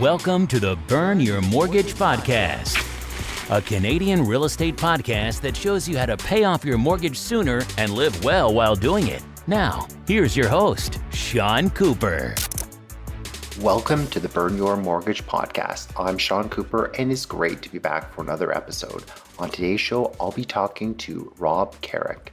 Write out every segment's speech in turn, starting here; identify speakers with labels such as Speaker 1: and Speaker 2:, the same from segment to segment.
Speaker 1: Welcome to the Burn Your Mortgage Podcast, a Canadian real estate podcast that shows you how to pay off your mortgage sooner and live well while doing it. Now, here's your host, Sean Cooper.
Speaker 2: Welcome to the Burn Your Mortgage Podcast. I'm Sean Cooper, and it's great to be back for another episode. On today's show, I'll be talking to Rob Carrick.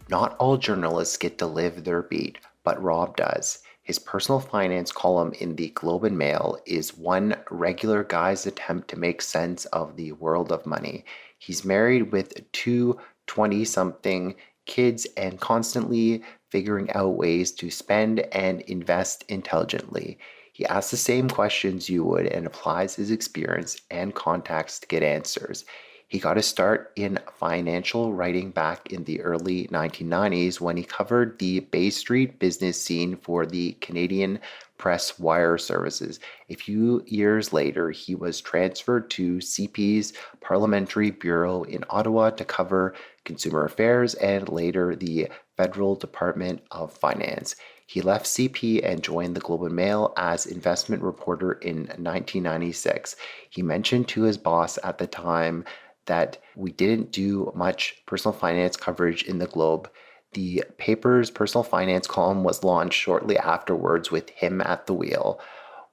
Speaker 2: Not all journalists get to live their beat, but Rob does. His personal finance column in the Globe and Mail is one regular guy's attempt to make sense of the world of money. He's married with two 20-something kids and constantly figuring out ways to spend and invest intelligently. He asks the same questions you would and applies his experience and contacts to get answers. He got his start in financial writing back in the early 1990s when he covered the Bay Street business scene for the Canadian Press Wire Services. A few years later, he was transferred to CP's Parliamentary Bureau in Ottawa to cover consumer affairs and later the Federal Department of Finance. He left CP and joined the Globe and Mail as investment reporter in 1996. He mentioned to his boss at the time that we didn't do much personal finance coverage in the Globe. The paper's personal finance column was launched shortly afterwards with him at the wheel.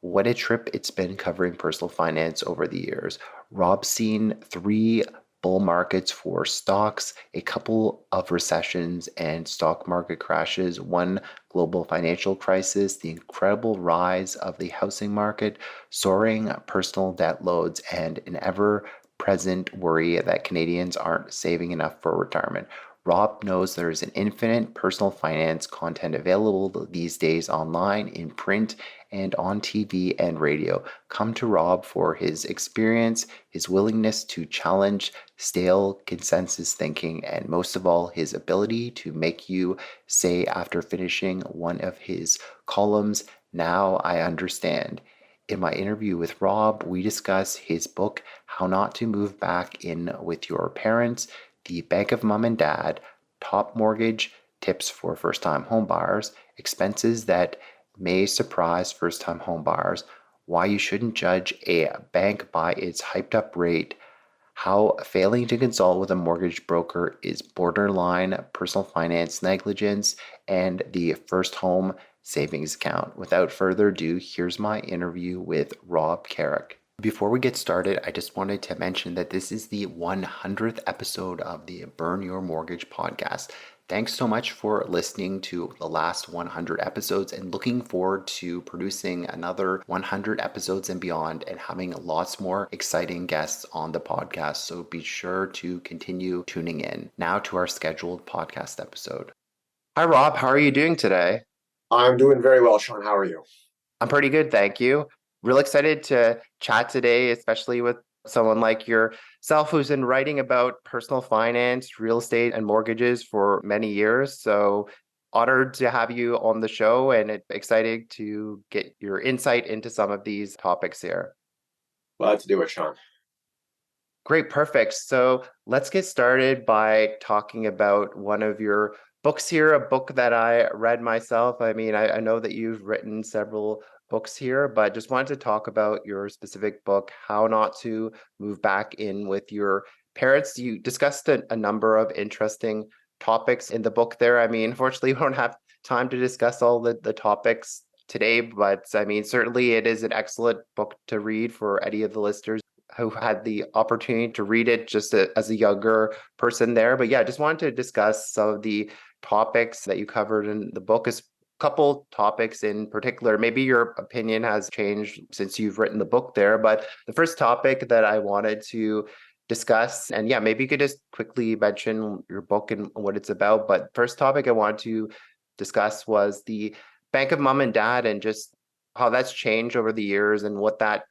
Speaker 2: What a trip it's been covering personal finance over the years. Rob's seen 3 bull markets for stocks, a couple of recessions and stock market crashes, one global financial crisis, the incredible rise of the housing market, soaring personal debt loads, and an ever-present worry that Canadians aren't saving enough for retirement. Rob knows there's an infinite personal finance content available these days online, in print, and on TV and radio. Come to Rob for his experience, his willingness to challenge stale consensus thinking, and most of all, his ability to make you say after finishing one of his columns, "Now I understand." In my interview with Rob, we discuss his book, How Not to Move Back In With Your Parents, the Bank of Mom and Dad, top mortgage tips for first-time homebuyers, expenses that may surprise first-time homebuyers, why you shouldn't judge a bank by its hyped-up rate, how failing to consult with a mortgage broker is borderline personal finance negligence, and the first home savings account. Without further ado, here's my interview with Rob Carrick. Before we get started, I just wanted to mention that this is the 100th episode of the Burn Your Mortgage podcast. Thanks so much for listening to the last 100 episodes and looking forward to producing another 100 episodes and beyond and having lots more exciting guests on the podcast. So be sure to continue tuning in. Now to our scheduled podcast episode. Hi, Rob. How are you doing today?
Speaker 3: I'm doing very well, Sean. How are you?
Speaker 2: I'm pretty good, thank you. Real excited to chat today, especially with someone like yourself who's been writing about personal finance, real estate, and mortgages for many years. So honored to have you on the show and excited to get your insight into some of these topics here.
Speaker 3: Glad to do it, Sean.
Speaker 2: Great, perfect. So let's get started by talking about one of your books here, a book that I read myself. I mean, I know that you've written several books here, but just wanted to talk about your specific book, How Not to Move Back In With Your Parents. You discussed a number of interesting topics in the book there. I mean, unfortunately, we don't have time to discuss all the topics today, but I mean, certainly it is an excellent book to read for any of the listeners who had the opportunity to read it just as a younger person there. But yeah, I just wanted to discuss some of the topics that you covered in the book. Is couple topics in particular. Maybe your opinion has changed since you've written the book there, but the first topic that I wanted to discuss, and yeah, maybe you could just quickly mention your book and what it's about. But first topic I wanted to discuss was the Bank of Mom and Dad and just how that's changed over the years and what that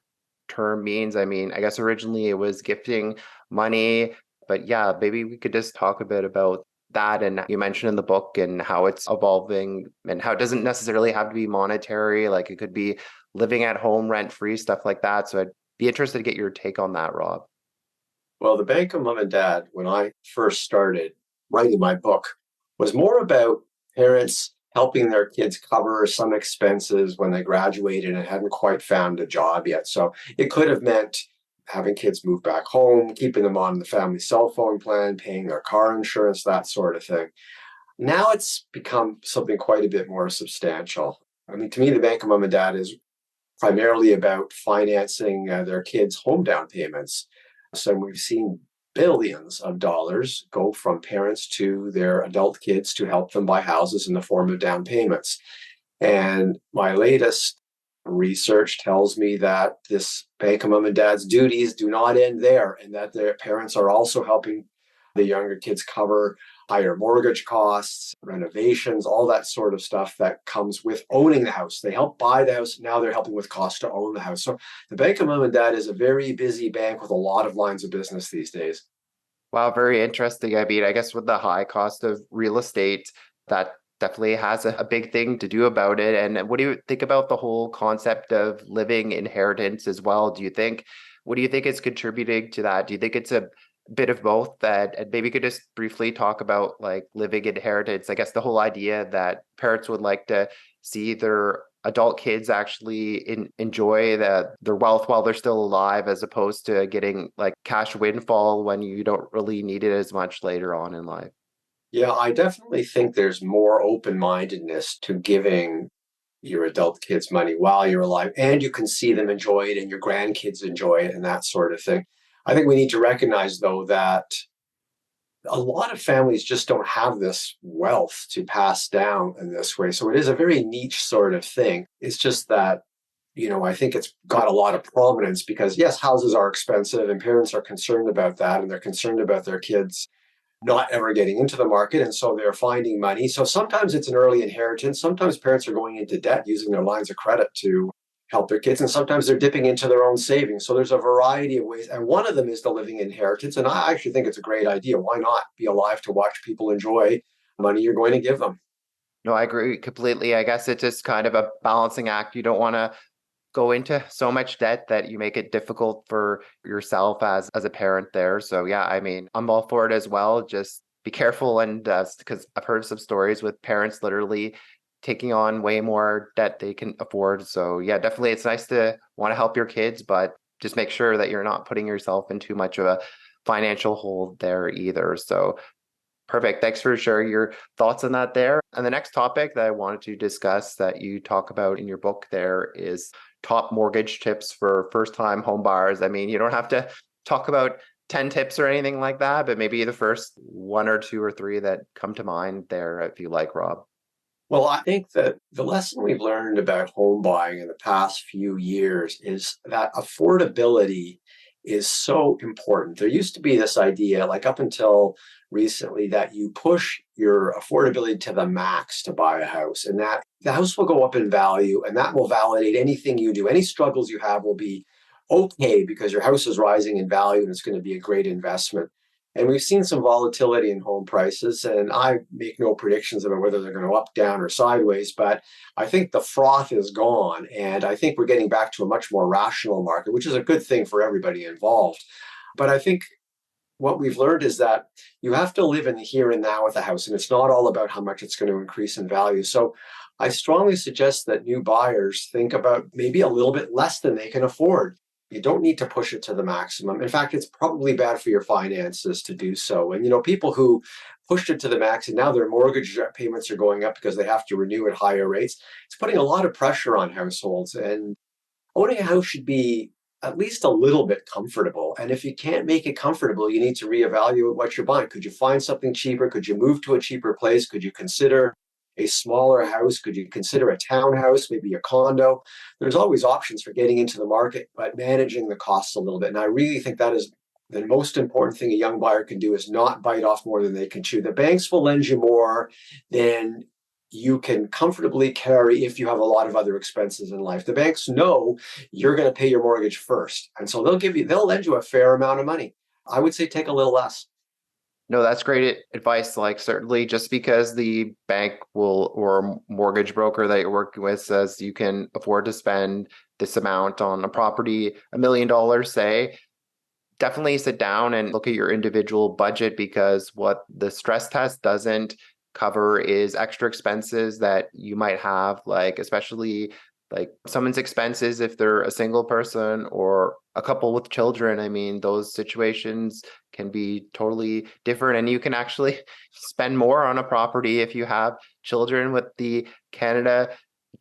Speaker 2: term means. I mean, I guess originally it was gifting money, but yeah, maybe we could just talk a bit about that. And you mentioned in the book and how it's evolving and how it doesn't necessarily have to be monetary, like it could be living at home, rent-free, stuff like that. So I'd be interested to get your take on that, Rob.
Speaker 3: Well, the Bank of Mom and Dad, when I first started writing my book, was more about parents helping their kids cover some expenses when they graduated and hadn't quite found a job yet. So it could have meant having kids move back home, keeping them on the family cell phone plan, paying their car insurance, that sort of thing. Now it's become something quite a bit more substantial. I mean, to me, the Bank of Mom and Dad is primarily about financing their kids' home down payments. So we've seen billions of dollars go from parents to their adult kids to help them buy houses in the form of down payments. And my latest research tells me that this Bank of Mom and Dad's duties do not end there, and that their parents are also helping the younger kids cover higher mortgage costs, renovations, all that sort of stuff that comes with owning the house. They help buy the house. Now they're helping with costs to own the house. So the Bank of Mom and Dad is a very busy bank with a lot of lines of business these days.
Speaker 2: Wow, very interesting. I mean, I guess with the high cost of real estate, that definitely has a big thing to do about it. And what do you think about the whole concept of living inheritance as well? What do you think is contributing to that? Do you think it's a bit of both? That, and maybe you could just briefly talk about like living inheritance. I guess the whole idea that parents would like to see their adult kids actually enjoy their wealth while they're still alive, as opposed to getting like cash windfall when you don't really need it as much later on in life.
Speaker 3: Yeah, I definitely think there's more open-mindedness to giving your adult kids money while you're alive, and you can see them enjoy it and your grandkids enjoy it and that sort of thing. I think we need to recognize, though, that a lot of families just don't have this wealth to pass down in this way. So it is a very niche sort of thing. It's just that, I think it's got a lot of prominence because, yes, houses are expensive and parents are concerned about that, and they're concerned about their kids not ever getting into the market. And so they're finding money. So sometimes it's an early inheritance. Sometimes parents are going into debt using their lines of credit to help their kids. And sometimes they're dipping into their own savings. So there's a variety of ways. And one of them is the living inheritance. And I actually think it's a great idea. Why not be alive to watch people enjoy money you're going to give them?
Speaker 2: No, I agree completely. I guess it's just kind of a balancing act. You don't want to go into so much debt that you make it difficult for yourself as a parent there. So yeah, I mean, I'm all for it as well. Just be careful, and because I've heard some stories with parents literally taking on way more debt they can afford. So yeah, definitely it's nice to want to help your kids, but just make sure that you're not putting yourself in too much of a financial hole there either. So perfect. Thanks for sharing your thoughts on that there. And the next topic that I wanted to discuss that you talk about in your book there is top mortgage tips for first-time home buyers. I mean, you don't have to talk about 10 tips or anything like that, but maybe the first one or two or three that come to mind there, if you like, Rob.
Speaker 3: Well, I think that the lesson we've learned about home buying in the past few years is that affordability is so important. There used to be this idea, like up until recently, that you push your affordability to the max to buy a house, and that the house will go up in value, and that will validate anything you do. Any struggles you have will be okay because your house is rising in value and it's going to be a great investment. And we've seen some volatility in home prices, and I make no predictions about whether they're going to up, down, or sideways, but I think the froth is gone, and I think we're getting back to a much more rational market, which is a good thing for everybody involved. But I think what we've learned is that you have to live in the here and now with a house, and it's not all about how much it's going to increase in value. So I strongly suggest that new buyers think about maybe a little bit less than they can afford. You don't need to push it to the maximum. In fact, it's probably bad for your finances to do so. And, people who pushed it to the max and now their mortgage payments are going up because they have to renew at higher rates, it's putting a lot of pressure on households. And owning a house should be at least a little bit comfortable. And if you can't make it comfortable, you need to reevaluate what you're buying. Could you find something cheaper? Could you move to a cheaper place? Could you consider a smaller house? Could you consider a townhouse, maybe a condo? There's always options for getting into the market, but managing the costs a little bit. And I really think that is the most important thing a young buyer can do, is not bite off more than they can chew. The banks will lend you more than you can comfortably carry if you have a lot of other expenses in life. The banks know you're going to pay your mortgage first. And so they'll lend you a fair amount of money. I would say take a little less.
Speaker 2: No, that's great advice. Like, certainly just because the bank will, or mortgage broker that you're working with says you can afford to spend this amount on a property, $1 million, say, definitely sit down and look at your individual budget, because what the stress test doesn't cover is extra expenses that you might have, like especially like someone's expenses if they're a single person or a couple with children. I mean, those situations can be totally different, and you can actually spend more on a property if you have children with the Canada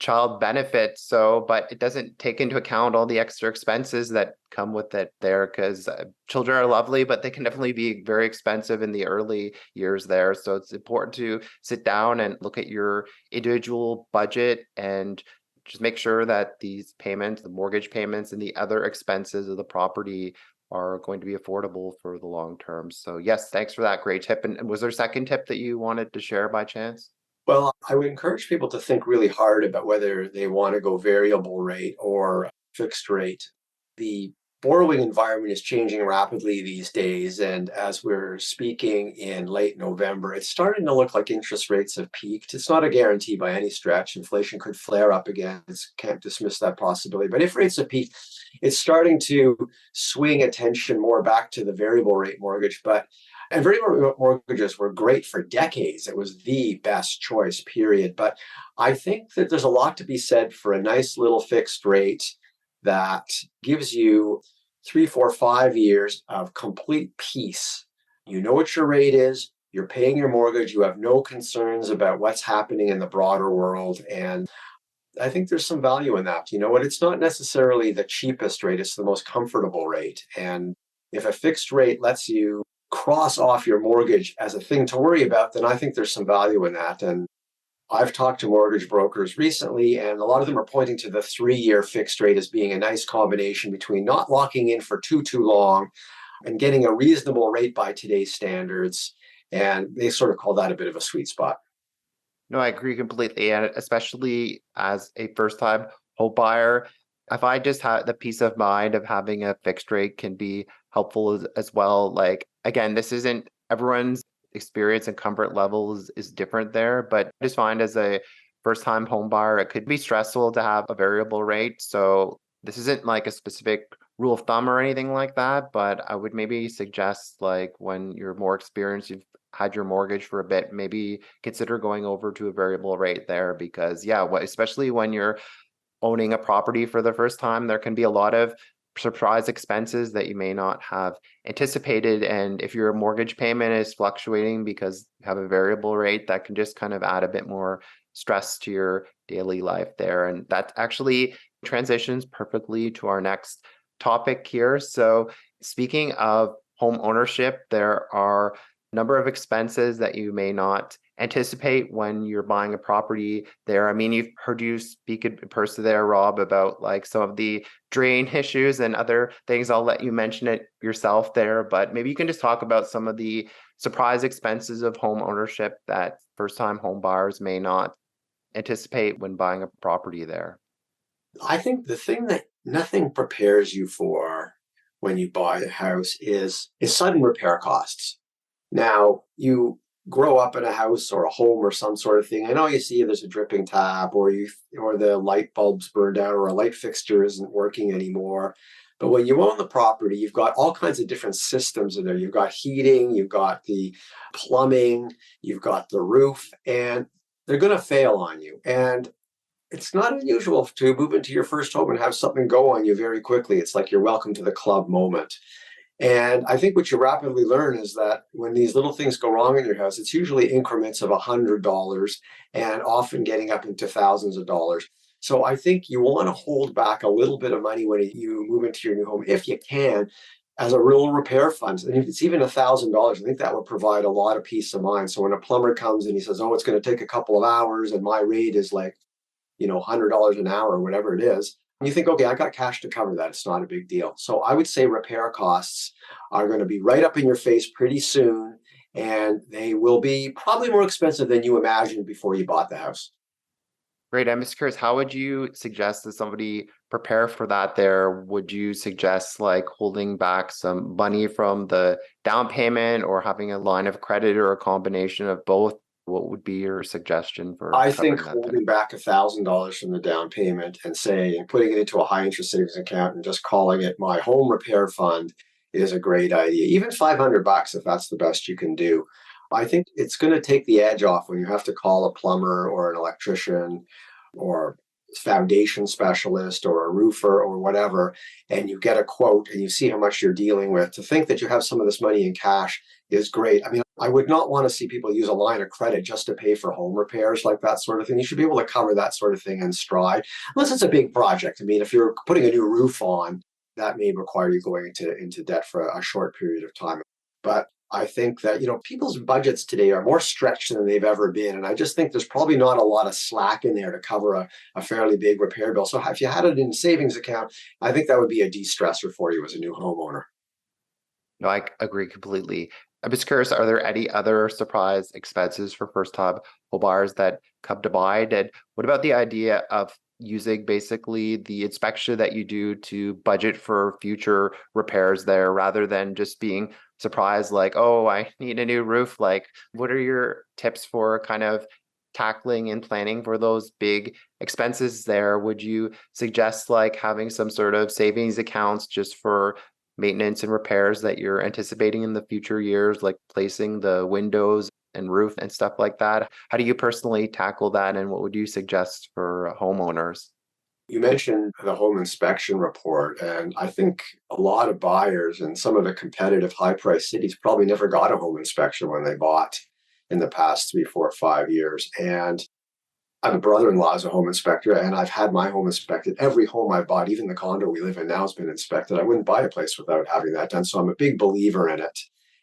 Speaker 2: child benefit. So, but it doesn't take into account all the extra expenses that come with it there, because children are lovely, but they can definitely be very expensive in the early years there. So it's important to sit down and look at your individual budget and just make sure that these payments, the mortgage payments and the other expenses of the property are going to be affordable for the long term. So yes, thanks for that great tip. And was there a second tip that you wanted to share by chance?
Speaker 3: Well, I would encourage people to think really hard about whether they want to go variable rate or fixed rate. The borrowing environment is changing rapidly these days. And as we're speaking in late November, it's starting to look like interest rates have peaked. It's not a guarantee by any stretch. Inflation could flare up again. Can't dismiss that possibility. But if rates have peaked, it's starting to swing attention more back to the variable rate mortgage. And variable mortgages were great for decades. It was the best choice, period. But I think that there's a lot to be said for a nice little fixed rate that gives you 3, 4, 5 years of complete peace. You know what your rate is, you're paying your mortgage, you have no concerns about what's happening in the broader world. And I think there's some value in that. You know what? It's not necessarily the cheapest rate, it's the most comfortable rate. And if a fixed rate lets you cross off your mortgage as a thing to worry about, then I think there's some value in that. And I've talked to mortgage brokers recently, and a lot of them are pointing to the 3-year fixed rate as being a nice combination between not locking in for too long and getting a reasonable rate by today's standards. And they sort of call that a bit of a sweet spot.
Speaker 2: No, I agree completely. And especially as a first time home buyer, if I just have the peace of mind of having a fixed rate can be helpful as well. Like, again, this isn't everyone's experience and comfort level is different there, but I just find as a first time home buyer, it could be stressful to have a variable rate. So this isn't like a specific rule of thumb or anything like that, but I would maybe suggest, like, when you're more experienced, you've had your mortgage for a bit, maybe consider going over to a variable rate there, because yeah, especially when you're owning a property for the first time, there can be a lot of surprise expenses that you may not have anticipated. And if your mortgage payment is fluctuating because you have a variable rate, that can just kind of add a bit more stress to your daily life there. And that actually transitions perfectly to our next topic here. So speaking of home ownership, there are a number of expenses that you may not anticipate when you're buying a property there. I mean, you've heard you speak in person there, Rob, about like some of the drain issues and other things. I'll let you mention it yourself there, but maybe you can just talk about some of the surprise expenses of home ownership that first-time home buyers may not anticipate when buying a property there.
Speaker 3: I think the thing that nothing prepares you for when you buy a house is sudden repair costs. Now, you grow up in a house or a home or some sort of thing, and all you see there's a dripping tap, or the light bulb's burned out, or a light fixture isn't working anymore. But when you own the property, you've got all kinds of different systems in there. You've got heating, you've got the plumbing, you've got the roof, and they're going to fail on you. And it's not unusual to move into your first home and have something go on you very quickly. It's like your welcome to the club moment. And I think what you rapidly learn is that when these little things go wrong in your house, it's usually increments of $100 and often getting up into thousands of dollars. So I think you want to hold back a little bit of money when you move into your new home, if you can, as a real repair fund. And if it's even $1,000, I think that would provide a lot of peace of mind. So when a plumber comes and he says, oh, it's going to take a couple of hours and my rate is like, $100 an hour or whatever it is, you think, okay, I got cash to cover that. It's not a big deal. So I would say repair costs are going to be right up in your face pretty soon, and they will be probably more expensive than you imagined before you bought the house.
Speaker 2: Great. I'm just curious, how would you suggest that somebody prepare for that there? Would you suggest like holding back some money from the down payment or having a line of credit or a combination of both? What would be your suggestion for
Speaker 3: I
Speaker 2: covering
Speaker 3: think
Speaker 2: that there?
Speaker 3: holding back $1,000 from the down payment and putting it into a high interest savings account and just calling it my home repair fund is a great idea. Even $500 if that's the best you can do. I think it's going to take the edge off when you have to call a plumber or an electrician or foundation specialist or a roofer or whatever, and you get a quote and you see how much you're dealing with. To think that you have some of this money in cash is great. I mean, I would not want to see people use a line of credit just to pay for home repairs, like that sort of thing. You should be able to cover that sort of thing in stride, unless it's a big project. I mean, if you're putting a new roof on, that may require you going into debt for a short period of time. But I think that, people's budgets today are more stretched than they've ever been. And I just think there's probably not a lot of slack in there to cover a fairly big repair bill. So if you had it in a savings account, I think that would be a de-stressor for you as a new homeowner.
Speaker 2: No, I agree completely. I'm just curious, are there any other surprise expenses for first-time home buyers that come to mind? And what about the idea of using basically the inspection that you do to budget for future repairs there, rather than just being surprised like, oh, I need a new roof? Like, what are your tips for kind of tackling and planning for those big expenses there? Would you suggest like having some sort of savings accounts just for maintenance and repairs that you're anticipating in the future years, like placing the windows and roof and stuff like that? How do you personally tackle that, and what would you suggest for homeowners?
Speaker 3: You mentioned the home inspection report, and I think a lot of buyers in some of the competitive high price cities probably never got a home inspection when they bought in the past 3, 4, 5 years. And I have a brother-in-law as a home inspector, and I've had my home inspected. Every home I bought, even the condo we live in now, has been inspected. I wouldn't buy a place without having that done. So I'm a big believer in it.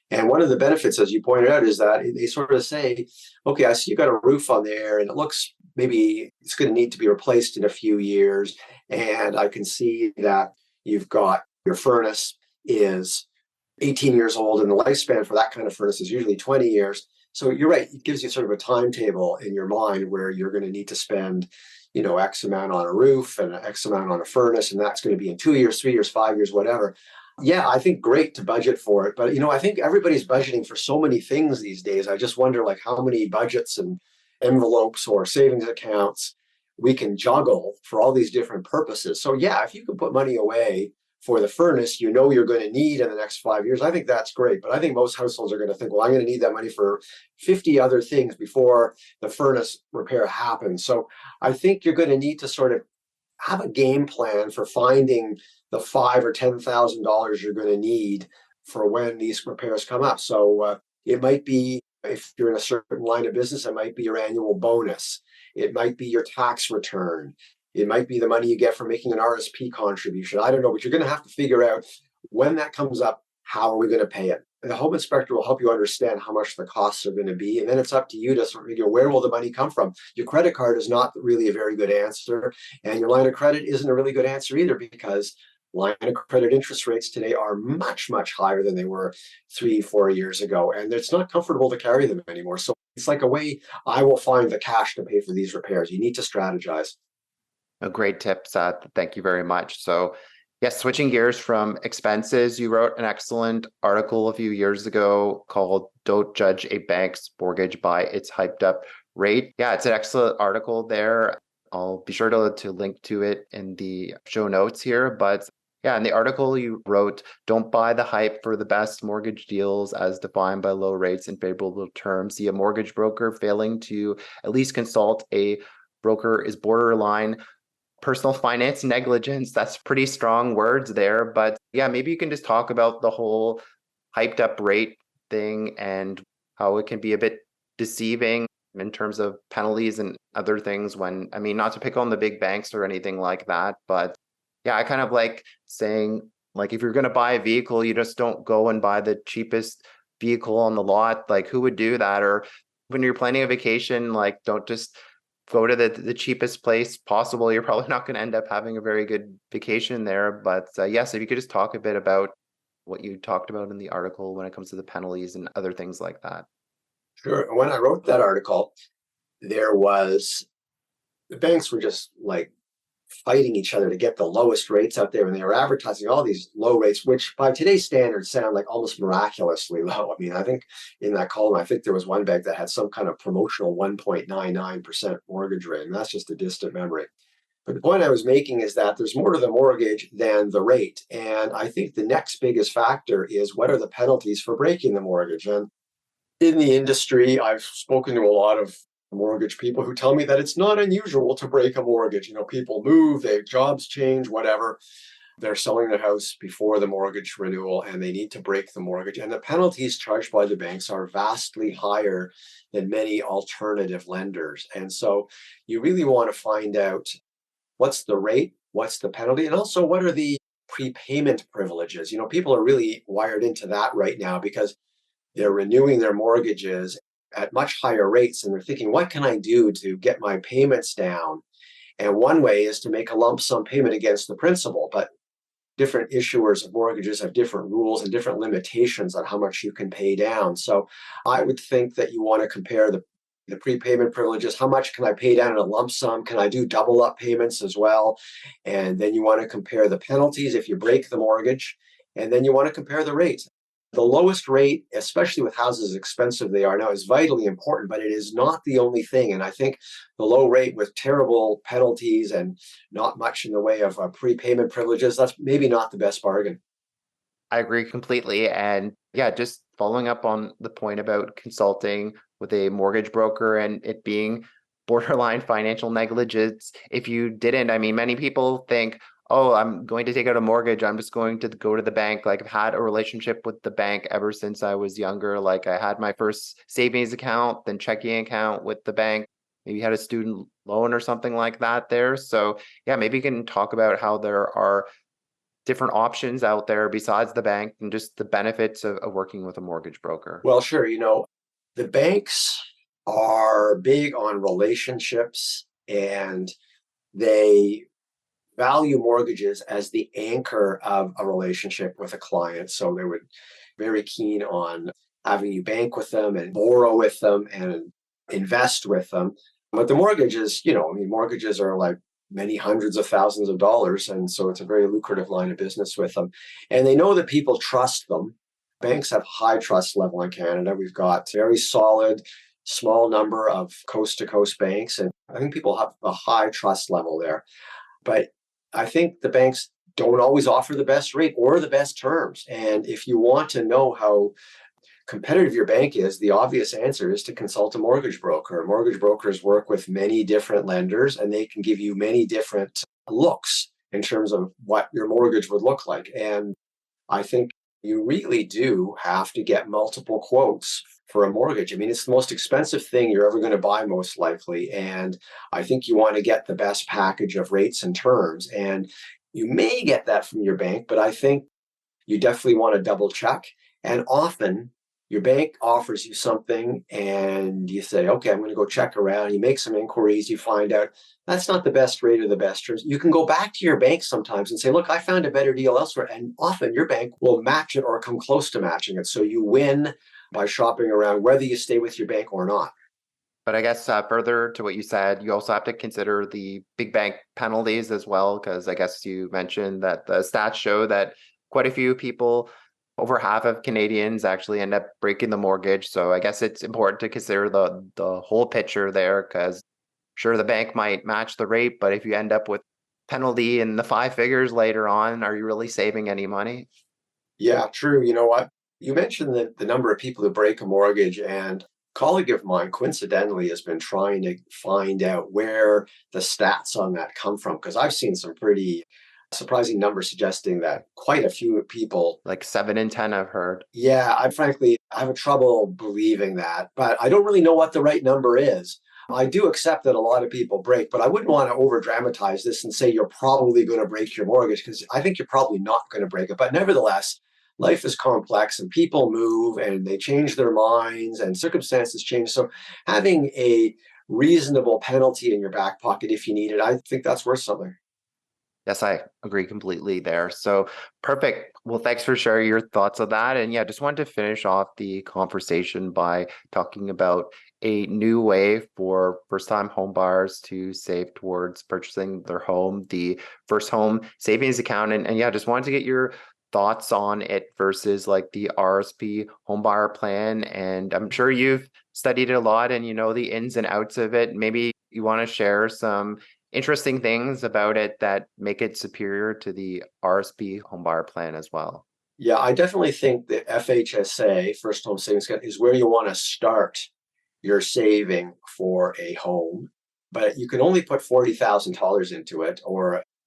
Speaker 3: And one of the benefits, as you pointed out, is that they sort of say, okay, I see you got a roof on there and it looks maybe it's going to need to be replaced in a few years. And I can see that you've got your furnace is 18 years old, and the lifespan for that kind of furnace is usually 20 years. So you're right, it gives you sort of a timetable in your mind where you're going to need to spend, X amount on a roof and X amount on a furnace, and that's going to be in 2 years, 3 years, 5 years, whatever. Yeah, I think great to budget for it. But, I think everybody's budgeting for so many things these days. I just wonder like how many budgets and envelopes or savings accounts we can juggle for all these different purposes. So yeah, if you can put money away for the furnace you're going to need in the next 5 years, I think that's great. But I think most households are going to think, well, I'm going to need that money for 50 other things before the furnace repair happens. So I think you're going to need to sort of have a game plan for finding the $5,000 or $10,000 you're going to need for when these repairs come up. So it might be, if you're in a certain line of business, it might be your annual bonus. It might be your tax return. It might be the money you get from making an RSP contribution. I don't know, but you're going to have to figure out when that comes up, how are we going to pay it? And the home inspector will help you understand how much the costs are going to be. And then it's up to you to sort of figure, where will the money come from? Your credit card is not really a very good answer. And your line of credit isn't a really good answer either, because line of credit interest rates today are much, much higher than they were 3, 4 years ago. And it's not comfortable to carry them anymore. So it's like a way I will find the cash to pay for these repairs. You need to strategize.
Speaker 2: Great tips. Thank you very much. So, yes, switching gears from expenses, you wrote an excellent article a few years ago called "Don't Judge a Bank's Mortgage by Its Hyped Up Rate." Yeah, it's an excellent article there. I'll be sure to link to it in the show notes here. But yeah, in the article you wrote, "Don't buy the hype for the best mortgage deals as defined by low rates and favorable terms. See a mortgage broker failing to at least consult a broker is borderline personal finance negligence." That's pretty strong words there. But yeah, maybe you can just talk about the whole hyped up rate thing and how it can be a bit deceiving in terms of penalties and other things when, I mean, not to pick on the big banks or anything like that, but yeah, I kind of like saying, like, if you're going to buy a vehicle, you just don't go and buy the cheapest vehicle on the lot. Like, who would do that? Or when you're planning a vacation, like, don't just go to the cheapest place possible. You're probably not going to end up having a very good vacation there. But yes, if you could just talk a bit about what you talked about in the article when it comes to the penalties and other things like that.
Speaker 3: Sure. When I wrote that article, the banks were just like fighting each other to get the lowest rates out there, and they were advertising all these low rates, which by today's standards sound like almost miraculously low. I mean, I think in that column, I think there was one bank that had some kind of promotional 1.99% mortgage rate, and that's just a distant memory. But the point I was making is that there's more to the mortgage than the rate. And I think the next biggest factor is, what are the penalties for breaking the mortgage? And In the industry, I've spoken to a lot of mortgage people who tell me that it's not unusual to break a mortgage. People move, their jobs change, whatever. They're selling their house before the mortgage renewal and they need to break the mortgage. And the penalties charged by the banks are vastly higher than many alternative lenders. And so you really want to find out what's the rate, what's the penalty, and also what are the prepayment privileges. People are really wired into that right now because they're renewing their mortgages at much higher rates and they're thinking, what can I do to get my payments down? And one way is to make a lump sum payment against the principal, but different issuers of mortgages have different rules and different limitations on how much you can pay down. So I would think that you want to compare the prepayment privileges. How much can I pay down in a lump sum? Can I do double up payments as well? And then you want to compare the penalties if you break the mortgage. And then you want to compare the rates. The lowest rate, especially with houses as expensive they are now, is vitally important, but it is not the only thing. And I think the low rate with terrible penalties and not much in the way of prepayment privileges, that's maybe not the best bargain.
Speaker 2: I agree completely. And yeah, just following up on the point about consulting with a mortgage broker and it being borderline financial negligence. If you didn't, I mean, many people think, oh, I'm going to take out a mortgage. I'm just going to go to the bank. Like I've had a relationship with the bank ever since I was younger. Like I had my first savings account, then checking account with the bank. Maybe had a student loan or something like that there. So yeah, maybe you can talk about how there are different options out there besides the bank and just the benefits of working with a mortgage broker.
Speaker 3: Well, sure. The banks are big on relationships and they value mortgages as the anchor of a relationship with a client. So they would very keen on having you bank with them and borrow with them and invest with them. But the mortgages, mortgages are like many hundreds of thousands of dollars. And so it's a very lucrative line of business with them. And they know that people trust them. Banks have high trust level in Canada. We've got very solid, small number of coast to coast banks. And I think people have a high trust level there. But I think the banks don't always offer the best rate or the best terms. And if you want to know how competitive your bank is, the obvious answer is to consult a mortgage broker. Mortgage brokers work with many different lenders and they can give you many different looks in terms of what your mortgage would look like. And I think you really do have to get multiple quotes for a mortgage. I mean, it's the most expensive thing you're ever going to buy, most likely. And I think you want to get the best package of rates and terms. And you may get that from your bank, but I think you definitely want to double check. And often your bank offers you something and you say, okay, I'm going to go check around. You make some inquiries, you find out that's not the best rate or the best terms. You can go back to your bank sometimes and say, look, I found a better deal elsewhere. And often your bank will match it or come close to matching it. So you win by shopping around, whether you stay with your bank or not.
Speaker 2: But I guess further to what you said, you also have to consider the big bank penalties as well, because I guess you mentioned that the stats show that quite a few people, over half of Canadians, actually end up breaking the mortgage. So I guess it's important to consider the whole picture there, because sure, the bank might match the rate, but if you end up with penalty in the five figures later on, are you really saving any money?
Speaker 3: Yeah, true. You know what? You mentioned the number of people who break a mortgage, and a colleague of mine coincidentally has been trying to find out where the stats on that come from, because I've seen some pretty surprising numbers suggesting that quite a few people,
Speaker 2: Like 7 in 10, I've heard.
Speaker 3: yeah, I have a trouble believing that, but I don't really know what the right number is. I do accept that a lot of people break, but I wouldn't want to over dramatize this and say you're probably going to break your mortgage, because I think you're probably not going to break it. But nevertheless, life is complex and people move and they change their minds and circumstances change. So having a reasonable penalty in your back pocket if you need it, I think that's worth something.
Speaker 2: Yes, I agree completely there. So perfect. Well, thanks for sharing your thoughts on that. And yeah, just wanted to finish off the conversation by talking about a new way for first-time home buyers to save towards purchasing their home, the first home savings account. And yeah, just wanted to get your thoughts on it versus like the RSP home buyer plan. And I'm sure you've studied it a lot and you know the ins and outs of it. Maybe you want to share some interesting things about it that make it superior to the RSP homebuyer plan as well.
Speaker 3: Yeah, I definitely think the FHSA, First Home Savings Account, is where you want to start your saving for a home. But you can only put $40,000 into it,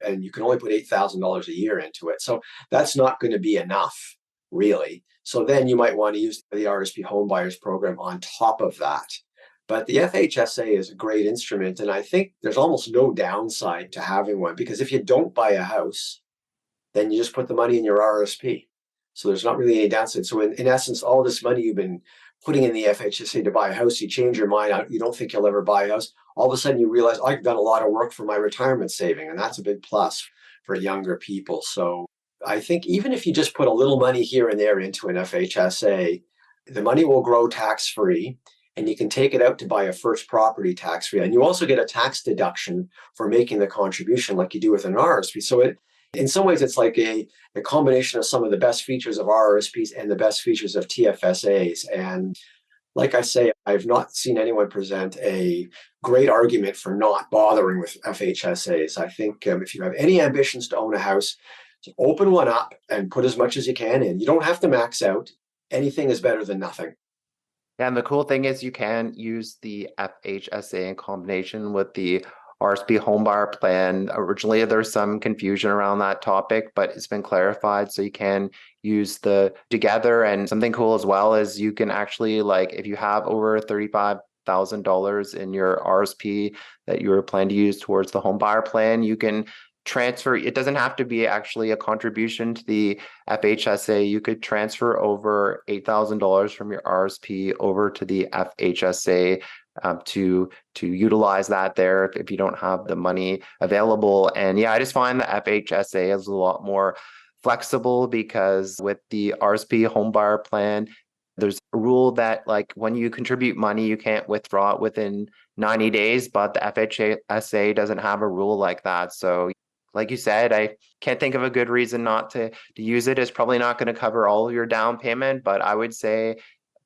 Speaker 3: and you can only put $8,000 a year into it. So that's not going to be enough, really. So then you might want to use the RSP Home Buyers Program on top of that. But the FHSA is a great instrument, and I think there's almost no downside to having one, because if you don't buy a house, then you just put the money in your RSP. So there's not really any downside. So in essence, all this money you've been putting in the FHSA to buy a house, you change your mind, you don't think you'll ever buy a house. All of a sudden you realize, I've done a lot of work for my retirement saving, and that's a big plus for younger people. So I think even if you just put a little money here and there into an FHSA, the money will grow tax-free, and you can take it out to buy a first property tax-free. And you also get a tax deduction for making the contribution like you do with an RSP. So in some ways, it's like a combination of some of the best features of RRSPs and the best features of TFSAs. And like I say, I've not seen anyone present a great argument for not bothering with FHSAs. I think if you have any ambitions to own a house, just open one up and put as much as you can in. You don't have to max out. Anything is better than nothing.
Speaker 2: Yeah, and the cool thing is you can use the FHSA in combination with the RSP homebuyer plan. Originally, there's some confusion around that topic, but it's been clarified. So you can use the together. And something cool as well is you can actually, like, if you have over $35,000 in your RSP that you were planning to use towards the homebuyer plan, you can transfer. It doesn't have to be actually a contribution to the FHSA. You could transfer over $8,000 from your RSP over to the FHSA to utilize that there if you don't have the money available. And yeah, I just find the FHSA is a lot more flexible, because with the RSP homebuyer plan, there's a rule that, like, when you contribute money, you can't withdraw it within 90 days, but the FHSA doesn't have a rule like that. So like you said, I can't think of a good reason not to use it. It's probably not going to cover all of your down payment, but I would say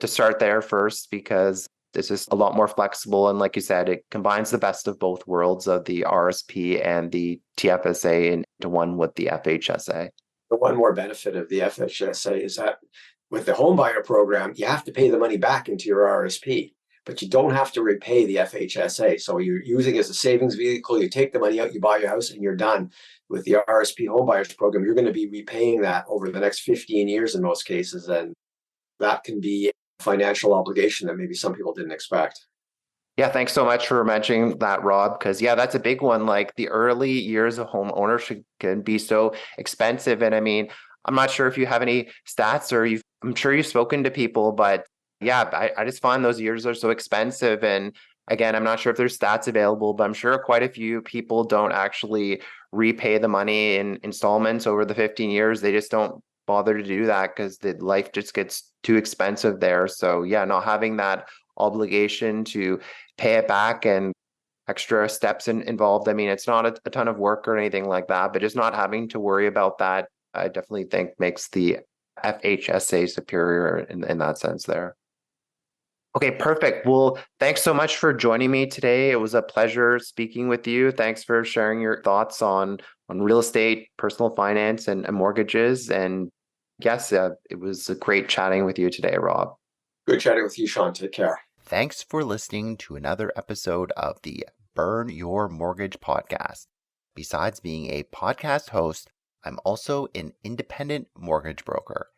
Speaker 2: to start there first, because it's just a lot more flexible. And like you said, it combines the best of both worlds of the RSP and the TFSA into one with the FHSA.
Speaker 3: The one more benefit of the FHSA is that with the homebuyer program, you have to pay the money back into your RSP, but you don't have to repay the FHSA. So you're using it as a savings vehicle. You take the money out, you buy your house, and you're done. With the RSP homebuyers program, you're going to be repaying that over the next 15 years in most cases. And that can be a financial obligation that maybe some people didn't expect.
Speaker 2: Yeah, thanks so much for mentioning that, Rob, because yeah, that's a big one. Like, the early years of home ownership can be so expensive. And I mean, I'm not sure if you have any stats, or I'm sure you've spoken to people, but yeah, I just find those years are so expensive. And again, I'm not sure if there's stats available, but I'm sure quite a few people don't actually repay the money in installments over the 15 years. They just don't bother to do that because the life just gets too expensive there. So yeah, not having that obligation to pay it back and extra steps involved. I mean, it's not a ton of work or anything like that, but just not having to worry about that, I definitely think makes the FHSA superior in that sense there. Okay, perfect. Well, thanks so much for joining me today. It was a pleasure speaking with you. Thanks for sharing your thoughts on real estate, personal finance, and mortgages. And yes, it was great chatting with you today, Rob.
Speaker 3: Good chatting with you, Sean. Take care.
Speaker 2: Thanks for listening to another episode of the Burn Your Mortgage podcast. Besides being a podcast host, I'm also an independent mortgage broker.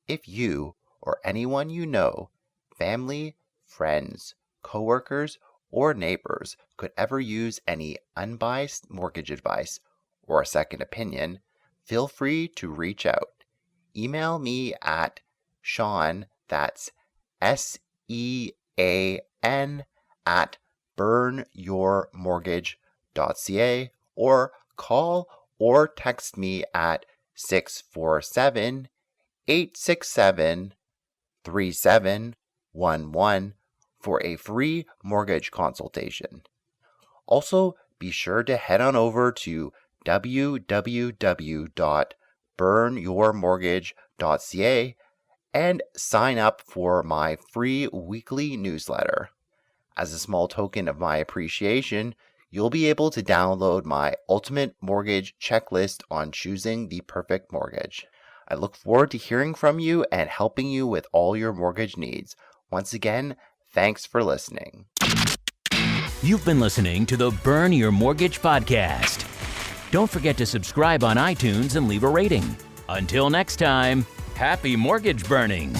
Speaker 2: If you or anyone you know, family, friends, coworkers, or neighbors could ever use any unbiased mortgage advice or a second opinion, feel free to reach out. Email me at Sean, that's SEAN, at burnyourmortgage.ca, or call or text me at 647-867-3711 for a free mortgage consultation. Also, be sure to head on over to www.burnyourmortgage.ca and sign up for my free weekly newsletter. As a small token of my appreciation, you'll be able to download my ultimate mortgage checklist on choosing the perfect mortgage. I look forward to hearing from you and helping you with all your mortgage needs. Once again, thanks for listening.
Speaker 1: You've been listening to the Burn Your Mortgage podcast. Don't forget to subscribe on iTunes and leave a rating. Until next time, happy mortgage burning.